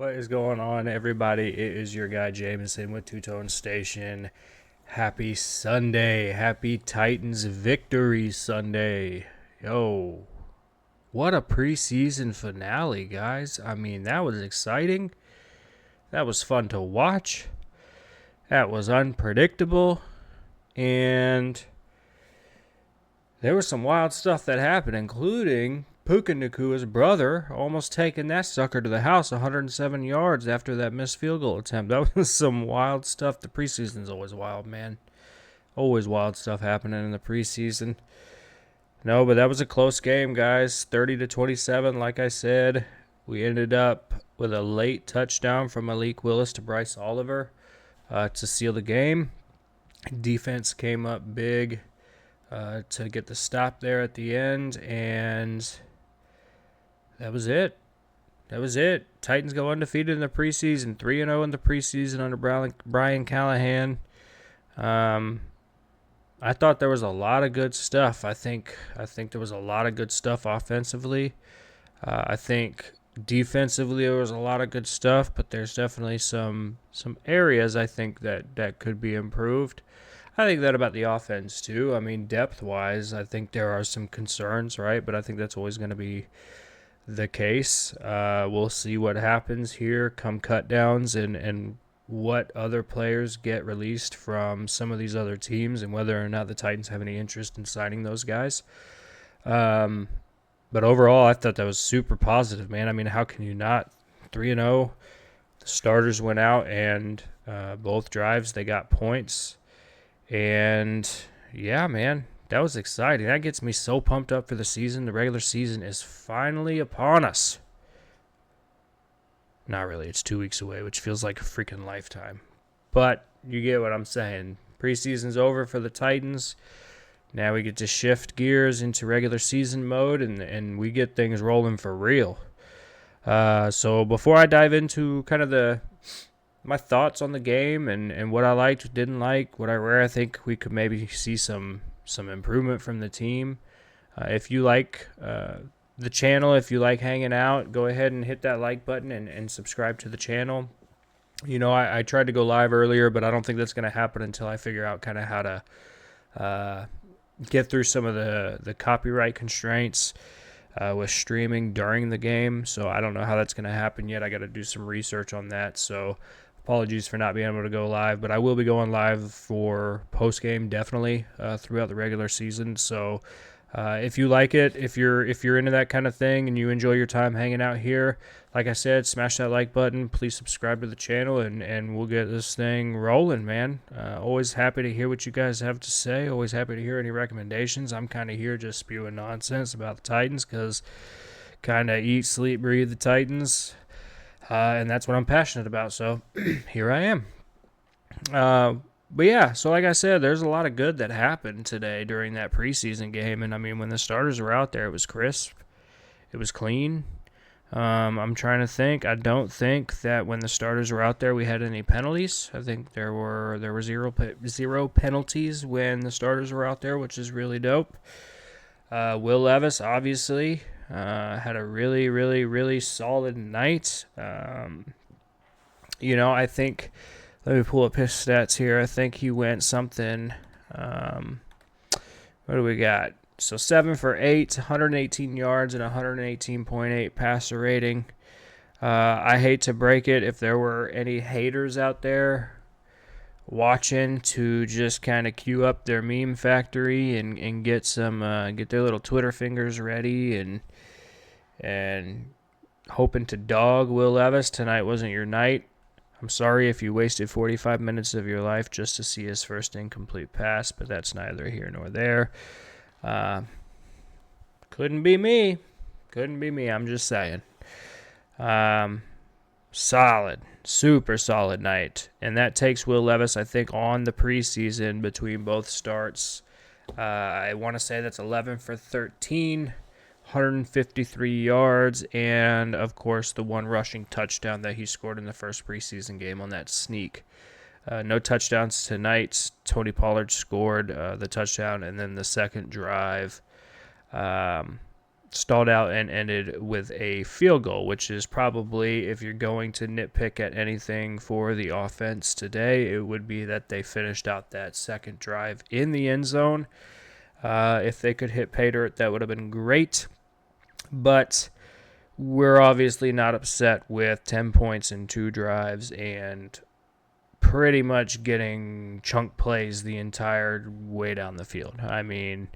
What is going on, everybody? It is your guy Jameson with Two Tone Station. Happy Sunday. Happy Titans victory Sunday. Yo, what a preseason finale, guys. I mean, that was exciting. That was fun to watch. That was unpredictable. And there was some wild stuff that happened, including Puka Nakua's brother almost taking that sucker to the house 107 yards after that missed field goal attempt. That was some wild stuff. The preseason's always wild, man. Always wild stuff happening in the preseason. No, but that was a close game, guys. 30-27, like I said. We ended up with a late touchdown from Malik Willis to Bryce Oliver to seal the game. Defense came up big to get the stop there at the end, and that was it. That was it. Titans go undefeated in the preseason, 3-0 in the preseason under Brian Callahan. I thought there was a lot of good stuff. I think there was a lot of good stuff offensively. I think defensively there was a lot of good stuff, but there's definitely some areas I think that could be improved. I think that about the offense too. I mean, depth-wise, I think there are some concerns, right? But I think that's always going to be the case. We'll see what happens here come cutdowns and what other players get released from some of these other teams and whether or not the Titans have any interest in signing those guys. But overall, I thought that was super positive, man. I mean, how can you not? 3-0. The starters went out and both drives they got points. And yeah, man, that was exciting. That gets me so pumped up for the season. The regular season is finally upon us. Not really. It's 2 weeks away, which feels like a freaking lifetime. But you get what I'm saying. Preseason's over for the Titans. Now we get to shift gears into regular season mode, and we get things rolling for real. So before I dive into kind of my thoughts on the game and what I liked, didn't like, where I think we could maybe see some improvement from the team. If you like the channel, if you like hanging out, go ahead and hit that like button and subscribe to the channel. You know, I tried to go live earlier, but I don't think that's going to happen until I figure out kind of how to get through some of the copyright constraints with streaming during the game. So I don't know how that's going to happen yet. I got to do some research on that. So apologies for not being able to go live, but I will be going live for post-game definitely throughout the regular season. So if you like it, if you're into that kind of thing and you enjoy your time hanging out here, like I said, smash that like button. Please subscribe to the channel, and we'll get this thing rolling, man. Always happy to hear what you guys have to say. Always happy to hear any recommendations. I'm kind of here just spewing nonsense about the Titans because kind of eat, sleep, breathe the Titans. And that's what I'm passionate about, so here I am. But yeah, so like I said, there's a lot of good that happened today during that preseason game, and I mean, when the starters were out there, it was crisp, it was clean. I'm trying to think. I don't think that when the starters were out there, we had any penalties. I think there were zero penalties when the starters were out there, which is really dope. Will Levis, obviously, had a really, really, really solid night. You know, I think, let me pull up his stats here. I think he went something, what do we got? So 7 for 8, 118 yards, and 118.8 passer rating. I hate to break it if there were any haters out there watching to just kind of queue up their meme factory and get their little Twitter fingers ready and hoping to dog Will Levis. Tonight wasn't your night. I'm sorry if you wasted 45 minutes of your life just to see his first incomplete pass, but that's neither here nor there. Couldn't be me. I'm just saying. Solid, super solid night. And that takes Will Levis, I think, on the preseason between both starts. I want to say that's 11 for 13. 153 yards, and of course the one rushing touchdown that he scored in the first preseason game on that sneak. No touchdowns tonight. Tony Pollard scored the touchdown, and then the second drive stalled out and ended with a field goal, which is probably, if you're going to nitpick at anything for the offense today, it would be that they finished out that second drive in the end zone. If they could hit pay dirt, that would have been great. But we're obviously not upset with 10 points in 2 drives and pretty much getting chunk plays the entire way down the field. I mean,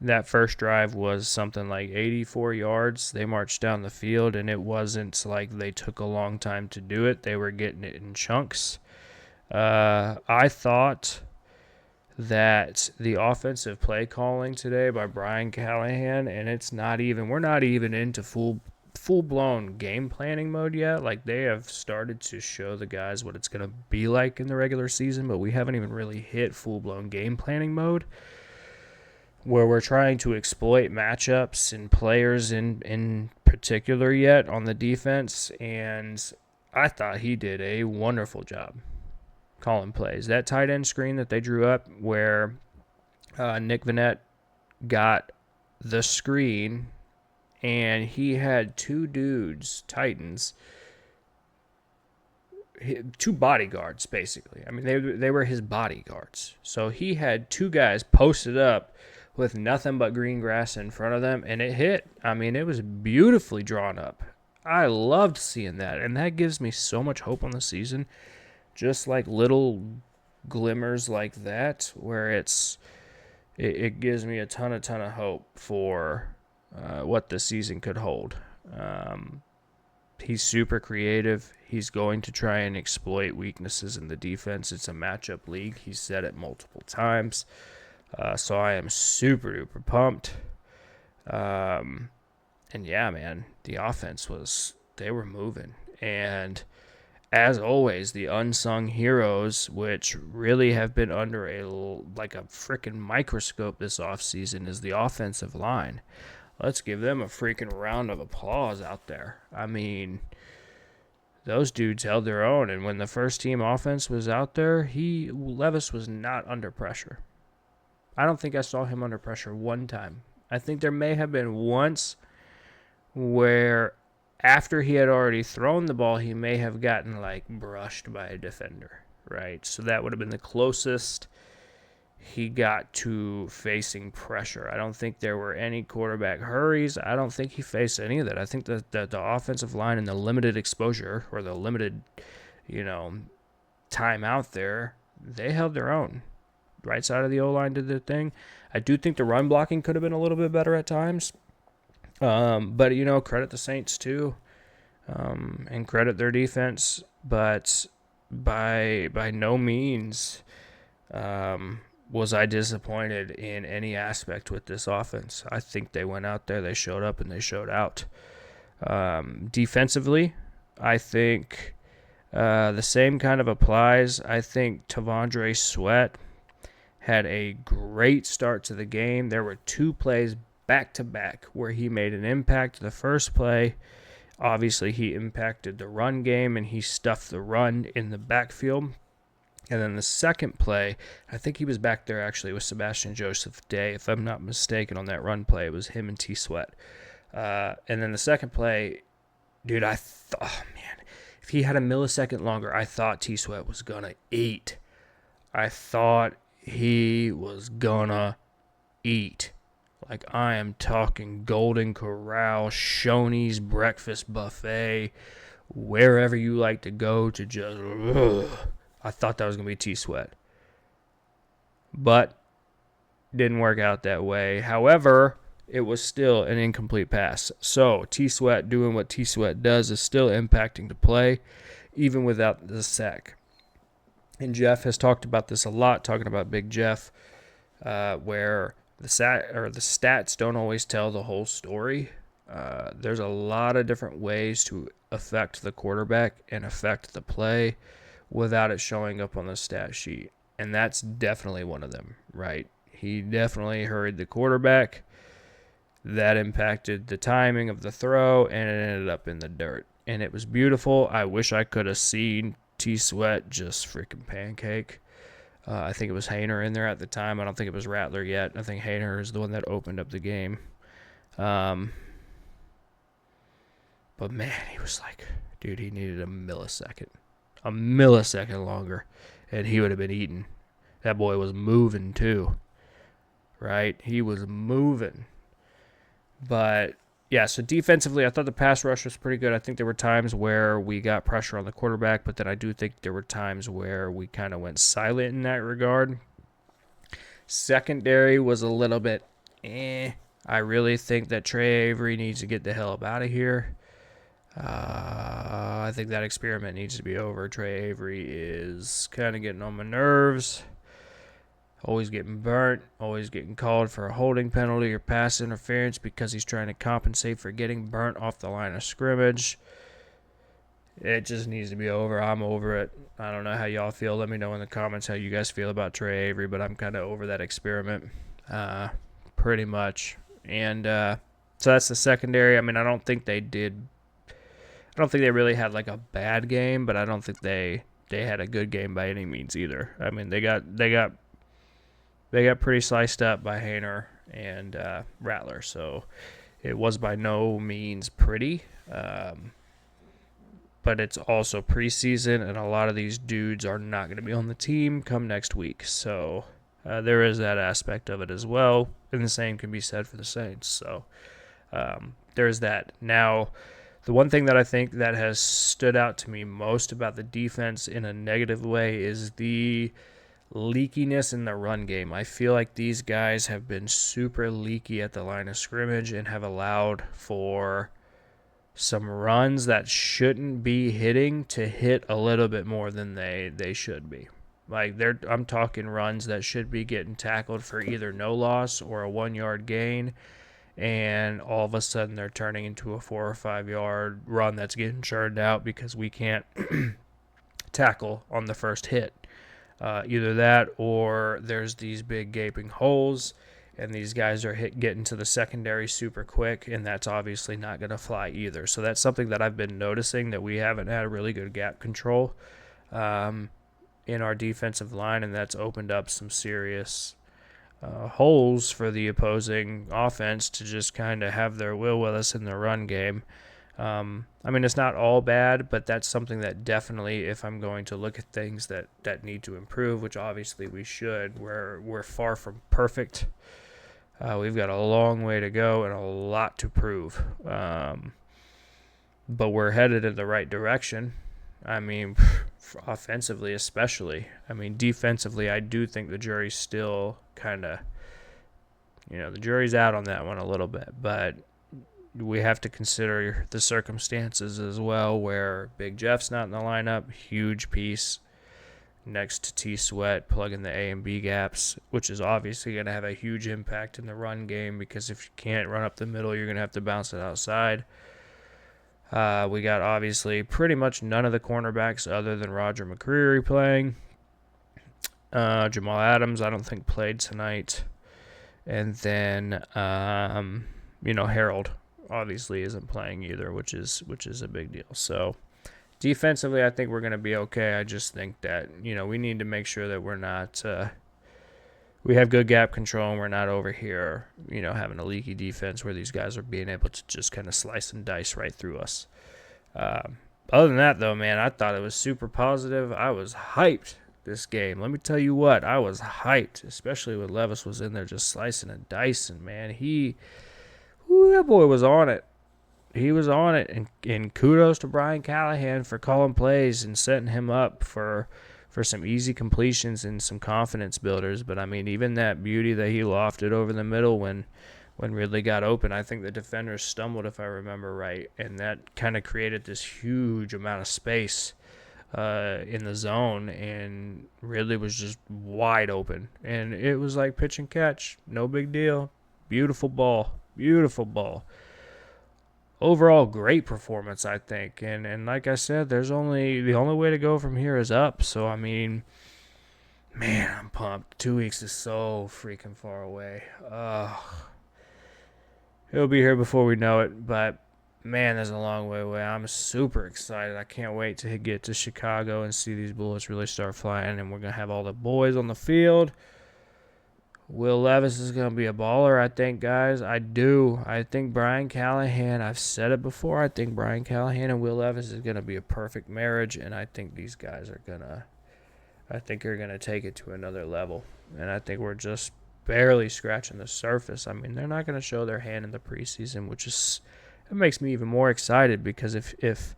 that first drive was something like 84 yards. They marched down the field, and it wasn't like they took a long time to do it. They were getting it in chunks. I thought that the offensive play calling today by Brian Callahan, and we're not even into full-blown game planning mode yet. Like, they have started to show the guys what it's going to be like in the regular season, but we haven't even really hit full-blown game planning mode, where we're trying to exploit matchups and players in particular yet on the defense. And I thought he did a wonderful job calling plays. That tight end screen that they drew up where Nick Vannett got the screen and he had 2 dudes, Titans, 2 bodyguards basically. I mean, they were his bodyguards. So he had 2 guys posted up with nothing but green grass in front of them, and it hit. I mean, it was beautifully drawn up. I loved seeing that, and that gives me so much hope on the season. Just like little glimmers like that, where it gives me a ton of hope for what the season could hold. He's super creative. He's going to try and exploit weaknesses in the defense. It's a matchup league. He's said it multiple times. So I am super duper pumped. And yeah, man, the offense they were moving. And as always, the unsung heroes, which really have been under a freaking microscope this offseason, is the offensive line. Let's give them a freaking round of applause out there. I mean, those dudes held their own. And when the first team offense was out there, Levis was not under pressure. I don't think I saw him under pressure one time. I think there may have been once where after he had already thrown the ball, he may have gotten brushed by a defender, right? So that would have been the closest he got to facing pressure. I don't think there were any quarterback hurries. I don't think he faced any of that. I think that the offensive line and the limited exposure or the limited, time out there, they held their own. Right side of the O-line did their thing. I do think the run blocking could have been a little bit better at times. But, credit the Saints too, and credit their defense. But by no means was I disappointed in any aspect with this offense. I think they went out there, they showed up, and they showed out. Defensively, I think the same kind of applies. I think Tavondre Sweat had a great start to the game. There were 2 plays back-to-back where he made an impact. The first play, obviously, he impacted the run game, and he stuffed the run in the backfield. And then the second play, I think he was back there actually with Sebastian Joseph Day. If I'm not mistaken on that run play, it was him and T-Sweat. And then the second play, dude, if he had a millisecond longer, I thought T-Sweat was going to eat. I thought he was gonna eat. I am talking Golden Corral, Shoney's Breakfast Buffet, wherever you like to go to just... I thought that was going to be T-Sweat. But didn't work out that way. However, it was still an incomplete pass. So T-Sweat doing what T-Sweat does is still impacting the play, even without the sack. And Jeff has talked about this a lot, talking about Big Jeff, where the stats don't always tell the whole story. There's a lot of different ways to affect the quarterback and affect the play without it showing up on the stat sheet. And that's definitely one of them, right? He definitely hurried the quarterback. That impacted the timing of the throw, and it ended up in the dirt. And it was beautiful. I wish I could have seen T-Sweat just freaking pancake. I think it was Hayner in there at the time. I don't think it was Rattler yet. I think Hayner is the one that opened up the game. But, man, he was like, dude, he needed a millisecond longer, and he would have been eaten. That boy was moving, too, right? He was moving. But, yeah, so defensively, I thought the pass rush was pretty good. I think there were times where we got pressure on the quarterback, but then I do think there were times where we kind of went silent in that regard. Secondary was a little bit I really think that Trey Avery needs to get the hell up out of here. I think that experiment needs to be over. Trey Avery is kind of getting on my nerves. Always getting burnt, always getting called for a holding penalty or pass interference because he's trying to compensate for getting burnt off the line of scrimmage. It just needs to be over. I'm over it. I don't know how y'all feel. Let me know in the comments how you guys feel about Trey Avery, but I'm kind of over that experiment pretty much. And so that's the secondary. I mean, I don't think they really had like a bad game, but I don't think they had a good game by any means either. I mean, they got pretty sliced up by Haener and Rattler, so it was by no means pretty. But it's also preseason, and a lot of these dudes are not going to be on the team come next week. So there is that aspect of it as well, and the same can be said for the Saints. So there's that. Now, the one thing that I think that has stood out to me most about the defense in a negative way is the leakiness in the run game. I feel like these guys have been super leaky at the line of scrimmage and have allowed for some runs that shouldn't be hitting to hit a little bit more than they should be. Like I'm talking runs that should be getting tackled for either no loss or a 1-yard gain, and all of a sudden they're turning into a 4 or 5 yard run that's getting churned out because we can't tackle on the first hit. Either that or there's these big gaping holes, and these guys are getting to the secondary super quick, and that's obviously not going to fly either. So that's something that I've been noticing, that we haven't had really good gap control in our defensive line, and that's opened up some serious holes for the opposing offense to just kind of have their will with us in the run game. I mean, it's not all bad, but that's something that definitely, if I'm going to look at things that need to improve, which obviously we should, we're far from perfect. We've got a long way to go and a lot to prove. But we're headed in the right direction. I mean, offensively especially. I mean, defensively, I do think the jury's still kind of, the jury's out on that one a little bit. But we have to consider the circumstances as well, where Big Jeff's not in the lineup, huge piece next to T-Sweat, plugging the A and B gaps, which is obviously going to have a huge impact in the run game, because if you can't run up the middle, you're going to have to bounce it outside. We got obviously pretty much none of the cornerbacks other than Roger McCreary playing. Jamal Adams, I don't think, played tonight. And then, Harold obviously isn't playing either, which is a big deal. So defensively, I think we're going to be okay. I just think that, we need to make sure that we're not we have good gap control, and we're not over here, having a leaky defense where these guys are being able to just kind of slice and dice right through us. Other than that, though, man, I thought it was super positive. I was hyped this game. Let me tell you what, I was hyped, especially when Levis was in there just slicing and dicing, man. That boy was on it. He was on it, and kudos to Brian Callahan for calling plays and setting him up for some easy completions and some confidence builders. But, I mean, even that beauty that he lofted over the middle when Ridley got open, I think the defenders stumbled, if I remember right, and that kind of created this huge amount of space in the zone, and Ridley was just wide open. And it was like pitch and catch. No big deal. Beautiful ball. Overall, great performance, I think. And like I said, the only way to go from here is up. So, I mean, man, I'm pumped. 2 weeks is so freaking far away. It'll be here before we know it. But, man, there's a long way away. I'm super excited. I can't wait to get to Chicago and see these bullets really start flying. And we're going to have all the boys on the field. Will Levis is going to be a baller, I think, guys. I do. I think Brian Callahan, I've said it before, I think Brian Callahan and Will Levis is going to be a perfect marriage, and I think these guys are going to, I think they're going to take it to another level. And I think we're just barely scratching the surface. I mean, they're not going to show their hand in the preseason, which is, it makes me even more excited because if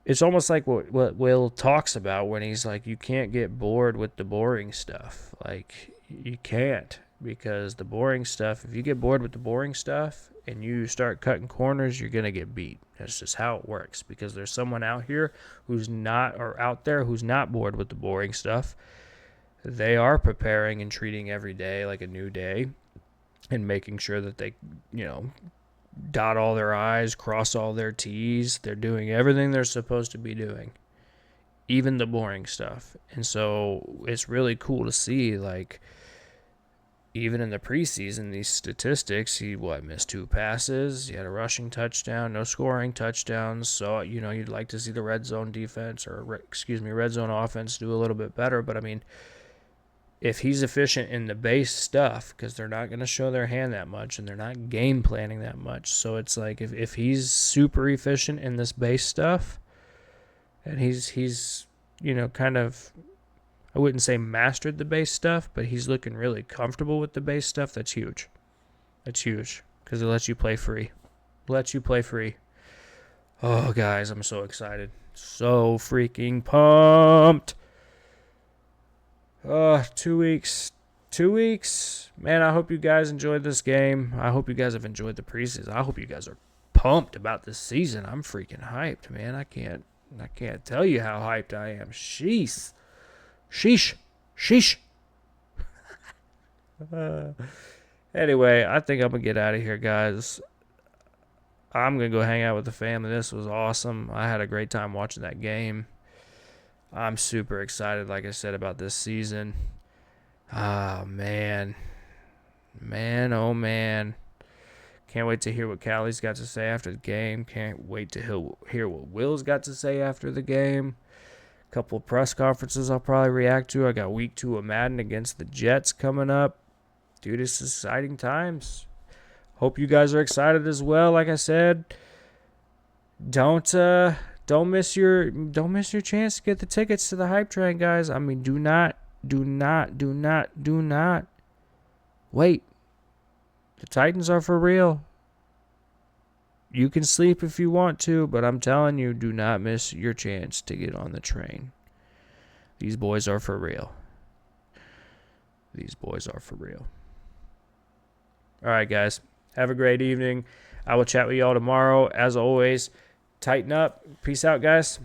it's almost like what Will talks about when he's like, you can't get bored with the boring stuff. Like, you can't, because the boring stuff, if you get bored with the boring stuff and you start cutting corners, you're going to get beat. That's just how it works, because there's someone out here who's not, or out there who's not bored with the boring stuff. They are preparing and treating every day like a new day and making sure that they, dot all their I's, cross all their T's. They're doing everything they're supposed to be doing, even the boring stuff. And so it's really cool to see, like, even in the preseason, these statistics, he missed 2 passes, he had a rushing touchdown, no scoring touchdowns. So, you'd like to see the red zone defense, or red zone offense do a little bit better. But I mean, if he's efficient in the base stuff, because they're not going to show their hand that much and they're not game planning that much. So it's like, if he's super efficient in this base stuff, and he's kind of, I wouldn't say mastered the base stuff, but he's looking really comfortable with the base stuff, that's huge. That's huge, because it lets you play free. Oh, guys, I'm so excited. So freaking pumped. 2 weeks. 2 weeks. Man, I hope you guys enjoyed this game. I hope you guys have enjoyed the preseason. I hope you guys are pumped about this season. I'm freaking hyped, man. I can't tell you how hyped I am. Sheesh. Anyway, I think I'm going to get out of here, guys. I'm going to go hang out with the family. This was awesome. I had a great time watching that game. I'm super excited, like I said, about this season. Oh, man. Oh, man. Can't wait to hear what Callie's got to say after the game. Can't wait to hear what Will's got to say after the game. A couple of press conferences I'll probably react to. I got week 2 of Madden against the Jets coming up. Dude, it's exciting times. Hope you guys are excited as well. Like I said, don't miss your chance to get the tickets to the hype train, guys. I mean, do not wait. The Titans are for real. You can sleep if you want to, but I'm telling you, do not miss your chance to get on the train. These boys are for real. All right, guys. Have a great evening. I will chat with y'all tomorrow. As always, tighten up. Peace out, guys.